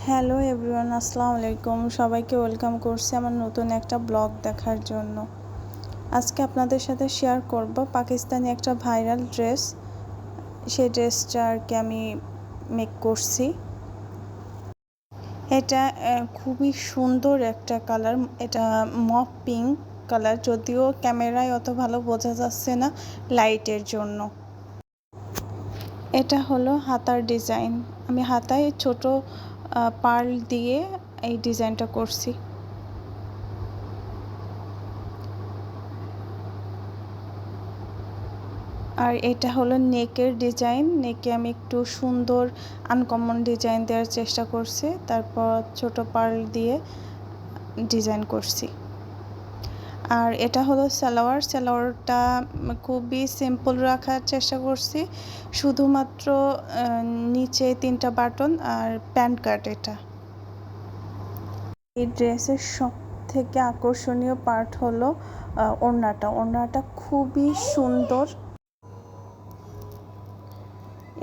Hello everyone, আসসালামু আলাইকুম। সবাইকে ওয়েলকাম করছি আমার নতুন একটা ব্লগ দেখার জন্য। আজকে আপনাদের সাথে শেয়ার করব পাকিস্তানি একটা ভাইরাল ড্রেস। সেই ড্রেসটা আর কি আমি মেক করছি। এটা খুবই সুন্দর একটা কালার, এটা মফ পিঙ্ক কালার, যদিও ক্যামেরায় অত ভালো বোঝা যাচ্ছে না লাইটের জন্য। এটা হলো হাতার ডিজাইন। আমি হাতায় ছোট পার্ল দিয়ে এই ডিজাইনটা করছি। আর এটা হলো নেকের ডিজাইন। নেকে আমি একটু সুন্দর আনকমন ডিজাইন দেওয়ার চেষ্টা করছি, তারপর ছোট পার্ল দিয়ে ডিজাইন করছি। আর এটা হলো সালোয়ারটা খুবই সিম্পল রাখার চেষ্টা করছি, শুধুমাত্র নিচে 3টা বাটন আর প্যান্ট কাট। এটা এই ড্রেসের সব থেকে আকর্ষণীয় পার্ট হলো ওড়নাটা খুবই সুন্দর।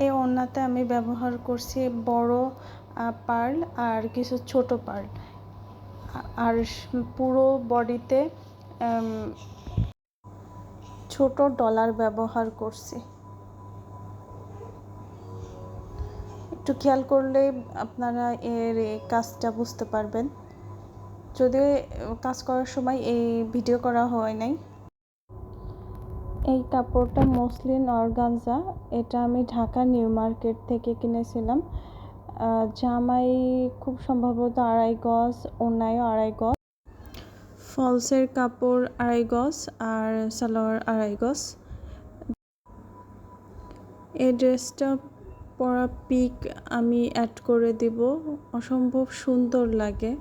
এই ওড়নাতে আমি ব্যবহার করছি বড় পার্ল আর কিছু ছোট পার্ল, আর পুরো বডিতে ছোট ডলার ব্যবহার করছি। একটু খেয়াল করলে আপনারা এর কাজটা বুঝতে পারবেন, যদিও কাজ করার সময় এই ভিডিও করা হয় নাই। এই কাপড়টা মসলিন অর্গানজা। এটা আমি ঢাকা নিউ মার্কেট থেকে কিনেছিলাম। জামাই খুব সম্ভবত 2.5 গজ, ওড়নায়ও 2.5 গজ, ফলসের কাপড় 2.5 গজ আর সালোয়ার 2.5 গজ। এই ড্রেসটা পরা পিক আমি অ্যাড করে দিব, অসম্ভব সুন্দর লাগে।